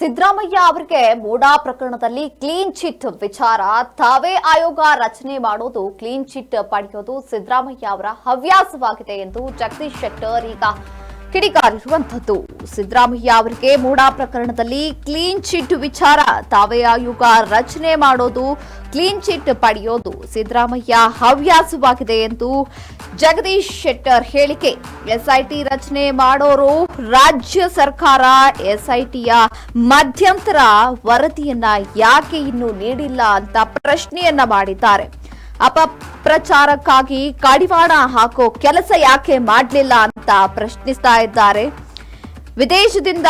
ಸಿದ್ದರಾಮಯ್ಯ ಅವರಿಗೆ ಮೂಡಾ ಪ್ರಕರಣದಲ್ಲಿ clean chit ವಿಚಾರ ತಾವೇ ಆಯೋಗ ರಚನೆ ಮಾಡೋದು ಕ್ಲೀನ್ ಚಿಟ್ ಪಡೆಯೋದು ಸಿದ್ದರಾಮಯ್ಯ ಅವರ ಹವ್ಯಾಸವಾಗಿದೆ ಎಂದು ಜಗದೀಶ್ ಶೆಟ್ಟರ್ ಈಗ ಕಿಡಿಕಾರಿರುವಂತದ್ದು. ಸಿದ್ದರಾಮಯ್ಯ ಅವರಿಗೆ ಮೂಡಾ ಪ್ರಕರಣದಲ್ಲಿ ಕ್ಲೀನ್ ಚಿಟ್ ವಿಚಾರ ತಾವೇ ಆಯೋಗ ರಚನೆ ಮಾಡೋದು ಕ್ಲೀನ್ ಚಿಟ್ ಪಡೆಯೋದು ಸಿದ್ದರಾಮಯ್ಯ ಹವ್ಯಾಸವಾಗಿದೆ ಎಂದು ಜಗದೀಶ್ ಶೆಟ್ಟರ್ ಹೇಳಿಕೆ. ಎಸ್ಐಟಿ ರಚನೆ ಮಾಡೋರು ರಾಜ್ಯ ಸರ್ಕಾರ ಎಸ್ಐಟಿಯ ಮಧ್ಯಂತರ ವರದಿಯನ್ನ ಯಾಕೆ ಇನ್ನೂ ನೀಡಿಲ್ಲ ಅಂತ ಪ್ರಶ್ನೆಯನ್ನ ಮಾಡಿದ್ದಾರೆ. ಅಪಪ್ರಚಾರಕ್ಕಾಗಿ ಕಡಿವಾಣ ಹಾಕೋ ಕೆಲಸ ಯಾಕೆ ಮಾಡಲಿಲ್ಲ ಅಂತ ಪ್ರಶ್ನಿಸ್ತಾ ಇದ್ದಾರೆ. ವಿದೇಶದಿಂದ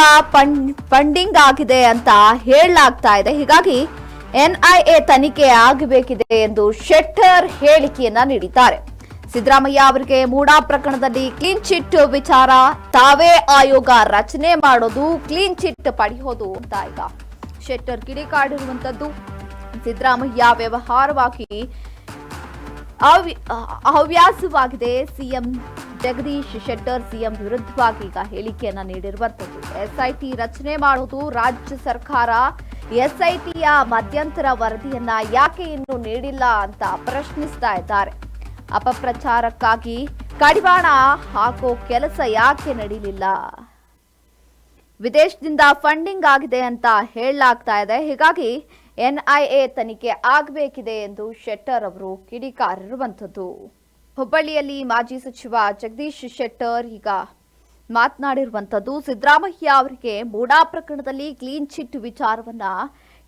ಫಂಡಿಂಗ್ ಆಗಿದೆ ಅಂತ ಹೇಳಲಾಗ್ತಾ ಇದೆ, ಹೀಗಾಗಿ ಎನ್ಐಎ ತನಿಖೆ ಆಗಬೇಕಿದೆ ಎಂದು ಶೆಟ್ಟರ್ ಹೇಳಿಕೆಯನ್ನ ನೀಡಿದ್ದಾರೆ. ಸಿದ್ದರಾಮಯ್ಯ ಅವರಿಗೆ ಮೂಡಾ ಪ್ರಕರಣದಲ್ಲಿ ಕ್ಲೀನ್ ಚಿಟ್ ವಿಚಾರ ತಾವೇ ಆಯೋಗ ರಚನೆ ಮಾಡೋದು ಕ್ಲೀನ್ ಚಿಟ್ ಪಡೆಯೋದು ಅಂತ ಈಗ ಶೆಟ್ಟರ್ ಕಿಡಿಕಾಡಿರುವಂತದ್ದು. ಸಿದ್ದರಾಮಯ್ಯ ವ್ಯವಹಾರವಾಗಿ ಹವ್ಯಾಸವಾಗಿದೆ. ಸಿಎಂ ಜಗದೀಶ್ ಶೆಟ್ಟರ್ ಸಿಎಂ ವಿರುದ್ಧವಾಗಿ ಈಗ ಹೇಳಿಕೆಯನ್ನ ನೀಡಿರುವಂತದ್ದು. ಎಸ್ಐಟಿ ರಚನೆ ಮಾಡೋದು ರಾಜ್ಯ ಸರ್ಕಾರ ಎಸ್ಐಟಿಯ ಮಧ್ಯಂತರ ವರದಿಯನ್ನ ಯಾಕೆ ಇನ್ನೂ ನೀಡಿಲ್ಲ ಅಂತ ಪ್ರಶ್ನಿಸ್ತಾ ಇದ್ದಾರೆ. ಅಪಪ್ರಚಾರಕ್ಕಾಗಿ ಕಡಿವಾಣ ಹಾಕೋ ಕೆಲಸ ಯಾಕೆ ನಡೀಲಿಲ್ಲ, ವಿದೇಶದಿಂದ ಫಂಡಿಂಗ್ ಆಗಿದೆ ಅಂತ ಹೇಳಲಾಗ್ತಾ ಇದೆ, ಹೀಗಾಗಿ ಎನ್ಐಎ ತನಿಖೆ ಆಗಬೇಕಿದೆ ಎಂದು ಶೆಟ್ಟರ್ ಅವರು ಕಿಡಿಕಾರಿರುವಂತದ್ದು. ಹುಬ್ಬಳ್ಳಿಯಲ್ಲಿ ಮಾಜಿ ಸಚಿವ ಜಗದೀಶ್ ಶೆಟ್ಟರ್ ಈಗ ಮಾತನಾಡಿರುವಂತದ್ದು. ಸಿದ್ದರಾಮಯ್ಯ ಅವರಿಗೆ ಮೂಡಾ ಪ್ರಕರಣದಲ್ಲಿ ಕ್ಲೀನ್ ಚಿಟ್ ವಿಚಾರವನ್ನ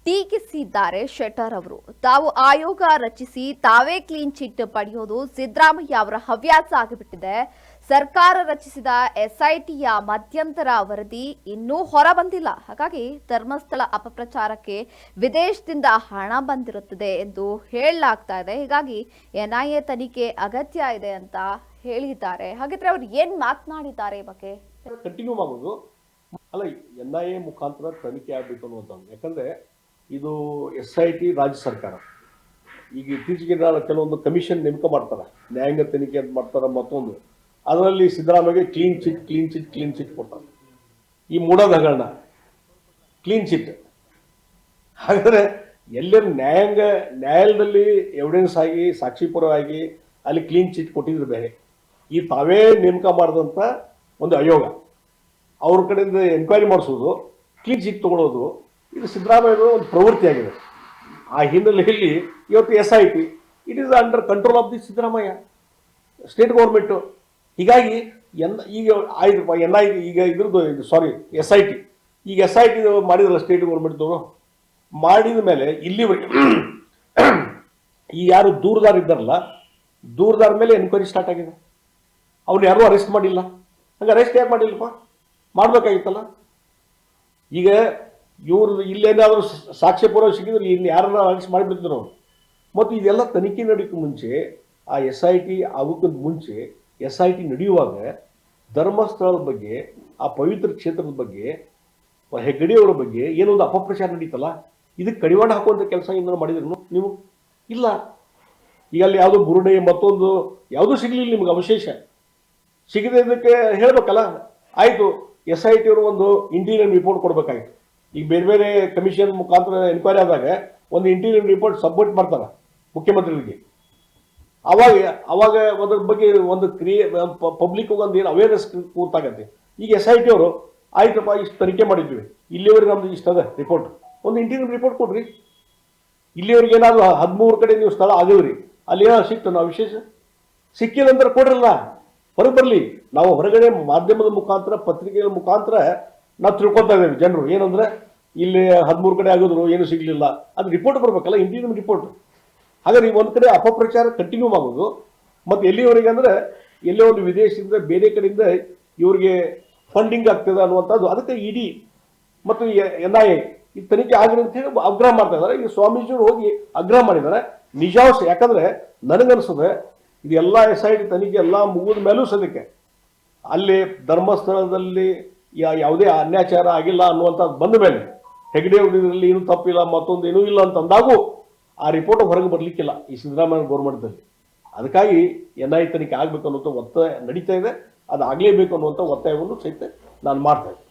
ಟೀಕಿಸಿದ್ದಾರೆ ಶೆಟ್ಟರ್ ಅವರು. ತಾವು ಆಯೋಗ ರಚಿಸಿ ತಾವೇ ಕ್ಲೀನ್ ಚಿಟ್ ಪಡೆಯೋದು ಸಿದ್ದರಾಮಯ್ಯ ಅವರ ಹವ್ಯಾಸ ಆಗಿಬಿಟ್ಟಿದೆ. ಸರ್ಕಾರ ರಚಿಸಿದ ಎಸ್ಐಟಿಯ ಮಧ್ಯಂತರ ವರದಿ ಇನ್ನೂ ಹೊರ ಬಂದಿಲ್ಲ, ಹಾಗಾಗಿ ಧರ್ಮಸ್ಥಳ ಅಪಪ್ರಚಾರಕ್ಕೆ ವಿದೇಶದಿಂದ ಹಣ ಬಂದಿರುತ್ತದೆ ಎಂದು ಹೇಳಲಾಗ್ತಾ ಇದೆ, ಹೀಗಾಗಿ ಎನ್ಐಎ ತನಿಖೆ ಅಗತ್ಯ ಇದೆ ಅಂತ ಹೇಳಿದ್ದಾರೆ. ಹಾಗಿದ್ರೆ ಅವ್ರು ಏನ್ ಮಾತನಾಡಿದ್ದಾರೆ ಈ ಬಗ್ಗೆ? ಕಂಟಿನ್ಯೂ ಮಾಡೋದು ಅಲ್ಲ, ಎನ್ಐಎ ಮುಖಾಂತರ ತನಿಖೆ ಆಗಬೇಕು ಅನ್ನುವಂಥದ್ದು. ಯಾಕಂದ್ರೆ ಇದು ಎಸ್ಐಟಿ ರಾಜ್ಯ ಸರ್ಕಾರ ಈಗ ಇತ್ತೀಚೆಗೆ ಕೆಲವೊಂದು ಕಮಿಷನ್ ನೇಮಕ ಮಾಡ್ತಾರೆ, ನ್ಯಾಯಾಂಗ ತನಿಖೆ ಅಂತ ಮಾಡ್ತಾರೆ. ಮತ್ತೊಂದು ಅದರಲ್ಲಿ ಸಿದ್ದರಾಮಯ್ಯ ಕ್ಲೀನ್ ಚಿಟ್ ಕೊಡ್ತಾರೆ. ಈ ಮೂಡಾದ ಹಗರಣ ಕ್ಲೀನ್ ಚಿಟ್. ಹಾಗಾದ್ರೆ ಎಲ್ಲರೂ ನ್ಯಾಯಾಲಯದಲ್ಲಿ ಎವಿಡೆನ್ಸ್ ಆಗಿ ಸಾಕ್ಷಿಪೂರ್ವವಾಗಿ ಅಲ್ಲಿ ಕ್ಲೀನ್ ಚಿಟ್ ಕೊಟ್ಟಿದ್ರು ಬೇರೆ. ಈ ತಾವೇ ನೇಮಕ ಮಾಡಿದಂಥ ಒಂದು ಆಯೋಗ ಅವ್ರ ಕಡೆಯಿಂದ ಎನ್ಕ್ವೈರಿ ಮಾಡಿಸೋದು, ಕ್ಲೀನ್ ಚಿಟ್ ತಗೊಳ್ಳೋದು, ಇದು ಸಿದ್ದರಾಮಯ್ಯ ಒಂದು ಪ್ರವೃತ್ತಿಯಾಗಿದೆ. ಆ ಹಿನ್ನೆಲೆಯಲ್ಲಿ ಇವತ್ತು SIT it is under control of the Siddaramaiah state government. ಹೀಗಾಗಿ ಈಗ ಆಯ್ತು ಎನ್ಐ ಈಗ ಇದ್ರದ್ದು ಎಸ್ಐಟಿ ಈಗ ಎಸ್ಐಟಿ ಮಾಡಿದ್ರಲ್ಲ ಸ್ಟೇಟ್ ಗೌರ್ಮೆಂಟ್ದವರು, ಮಾಡಿದ ಮೇಲೆ ಇಲ್ಲಿವರೆಗೆ ಈ ಯಾರು ದೂರದಾರ ಇದ್ದಾರಲ್ಲ, ದೂರದಾರ ಮೇಲೆ ಎನ್ಕ್ವೈರಿ ಸ್ಟಾರ್ಟ್ ಆಗಿದೆ. ಅವ್ರು ಯಾರೂ ಅರೆಸ್ಟ್ ಮಾಡಿಲ್ಲ. ಹಂಗೆ ಅರೆಸ್ಟ್ ಯಾಕೆ ಮಾಡಿಲ್ಲಪ್ಪ? ಮಾಡಬೇಕಾಗಿತ್ತಲ್ಲ. ಈಗ ಇವರು ಇಲ್ಲೇನಾದರೂ ಸಾಕ್ಷ್ಯಪೂರ್ವ ಸಿಕ್ಕಿದ್ರು ಇಲ್ಲಿ ಯಾರನ್ನ ಅರೆಸ್ಟ್ ಮಾಡಿಬಿಡ್ತಿದ್ರು ಅವರು. ಮತ್ತು ಇದೆಲ್ಲ ತನಿಖೆ ನಡೆಯೋಕ್ಕೆ ಮುಂಚೆ, ಆ ಎಸ್ಐಟಿ ಆಗೋಕ್ಕಿಂತ ಮುಂಚೆ ಎಸ್ಐಟಿ ನಡೆಯುವಾಗ ಧರ್ಮಸ್ಥಳದ ಬಗ್ಗೆ, ಆ ಪವಿತ್ರ ಕ್ಷೇತ್ರದ ಬಗ್ಗೆ, ಹೆಗ್ಗಡೆಯವರ ಬಗ್ಗೆ ಏನೊಂದು ಅಪಪ್ರಚಾರ ನಡೀತಲ್ಲ, ಇದಕ್ಕೆ ಕಡಿವಾಣ ಹಾಕುವಂಥ ಕೆಲಸ ಏನಾದ್ರು ಮಾಡಿದ್ರು ನೀವು? ಇಲ್ಲ. ಈಗ ಅಲ್ಲಿ ಯಾವುದೋ ಬುರುಡೆ ಮತ್ತೊಂದು ಯಾವುದೂ ಸಿಗಲಿಲ್ಲ ನಿಮ್ಗೆ. ಅವಶೇಷ ಸಿಗದೆ ಇದಕ್ಕೆ ಹೇಳಬೇಕಲ್ಲ. ಆಯಿತು, ಎಸ್ಐಟಿ ಅವರು ಒಂದು ಇಂಟೀರಿಯರ್ ರಿಪೋರ್ಟ್ ಕೊಡಬೇಕಾಗಿತ್ತು. ಈಗ ಬೇರೆ ಬೇರೆ ಕಮಿಷನ್ ಮುಖಾಂತರ ಎನ್ಕ್ವೈರಿ ಆದಾಗ ಒಂದು ಇಂಟೀರಿಯರ್ ರಿಪೋರ್ಟ್ ಸಬ್ಮಿಟ್ ಮಾಡ್ತಾರೆ ಮುಖ್ಯಮಂತ್ರಿಗಳಿಗೆ. ಅವಾಗ ಅದ್ರ ಬಗ್ಗೆ ಒಂದು ಪಬ್ಲಿಕ್ ಒಂದು ಏನು ಅವೇರ್ನೆಸ್ ಕೂತಾಗತ್ತೆ. ಈಗ ಎಸ್ಐಟಿ ಅವರು ಆಯ್ತಪ್ಪ ಇಷ್ಟು ತನಿಖೆ ಮಾಡಿದ್ವಿ, ಇಲ್ಲಿವರೆಗೆ ನಮ್ದು ಇಷ್ಟ ಅದ ರಿಪೋರ್ಟ್, ಒಂದು ಇಂಟೀರಿಯರ್ ರಿಪೋರ್ಟ್ ಕೊಡ್ರಿ. ಇಲ್ಲಿವರೆಗೆ ಏನಾದ್ರು 13 ಕಡೆ ನೀವು ಸ್ಥಳ ಆಗಿದ್ರಿ, ಅಲ್ಲಿ ಏನೋ ಸಿಕ್ತು ನಾವು ವಿಶೇಷ ಸಿಕ್ಕಿದ ನಂತರ ಕೊಡ್ರಲ್ಲ, ಹೊರಗೆ ಬರಲಿ. ನಾವು ಹೊರಗಡೆ ಮಾಧ್ಯಮದ ಮುಖಾಂತರ ಪತ್ರಿಕೆಗಳ ಮುಖಾಂತರ ನಾವು ತಿಳ್ಕೊತಾ ಇದ್ದೇವೆ ಜನರು ಏನಂದ್ರೆ ಇಲ್ಲಿ 13 ಕಡೆ ಆಗಿದ್ರು ಏನು ಸಿಗ್ಲಿಲ್ಲ, ಅದು ರಿಪೋರ್ಟ್ ಬರ್ಬೇಕಲ್ಲ, ಇಂಟೀರಿಯರ್ ರಿಪೋರ್ಟ್. ಹಾಗಾದ್ರೆ ಒಂದು ಕಡೆ ಅಪಪ್ರಚಾರ ಕಂಟಿನ್ಯೂ ಮಾಡೋದು. ಮತ್ತು ಎಲ್ಲಿವರೆಗೆ ಅಂದ್ರೆ ಎಲ್ಲೇ ಒಂದು ವಿದೇಶದಿಂದ ಬೇರೆ ಕಡೆಯಿಂದ ಇವ್ರಿಗೆ ಫಂಡಿಂಗ್ ಆಗ್ತದೆ ಅನ್ನುವಂಥದ್ದು. ಅದಕ್ಕೆ ಇಡಿ ಮತ್ತು ಎನ್ಐಎ ಈ ತನಿಖೆ ಆಗಲಿ ಅಂತ ಹೇಳಿ ಆಗ್ರಹ ಮಾಡ್ತಾ ಇದ್ದಾರೆ. ಈಗ ಸ್ವಾಮೀಜಿಯವರು ಹೋಗಿ ಆಗ್ರಹ ಮಾಡಿದ್ದಾರೆ. ನಿಜಾಂಶ ಯಾಕಂದ್ರೆ ನನಗನ್ಸದೆ ಇದೆಲ್ಲ ಎಸ್ಐಟಿ ತನಿಖೆ ಎಲ್ಲ ಮುಗಿದ ಮೇಲೂ ಸದ್ಯಕ್ಕೆ ಅಲ್ಲಿ ಧರ್ಮಸ್ಥಳದಲ್ಲಿ ಯಾವುದೇ ಅನ್ಯಾಚಾರ ಆಗಿಲ್ಲ ಅನ್ನುವಂಥದ್ದು ಬಂದ ಮೇಲೆ, ಹೆಗ್ಡೆ ಇದರಲ್ಲಿ ಏನೂ ತಪ್ಪಿಲ್ಲ ಮತ್ತೊಂದು ಏನೂ ಇಲ್ಲ ಅಂತ ಅಂದಾಗೂ ಆ ರಿಪೋರ್ಟ್ ಹೊರಗೆ ಬರಲಿಕ್ಕಿಲ್ಲ ಈ ಸಿದ್ದರಾಮಯ್ಯ ಗೌರ್ಮೆಂಟ್ದಲ್ಲಿ. ಅದಕ್ಕಾಗಿ ಎನ್ಐ ತನಿಖೆ ಆಗಬೇಕು ಅನ್ನುವಂಥ ಒತ್ತಾಯ ನಡೀತಾ ಇದೆ. ಅದು ಆಗಲೇಬೇಕು ಅನ್ನುವಂಥ ಒತ್ತಾಯವನ್ನು ಸಹಿತ ನಾನು ಮಾಡ್ತಾ ಇದ್ದೆ.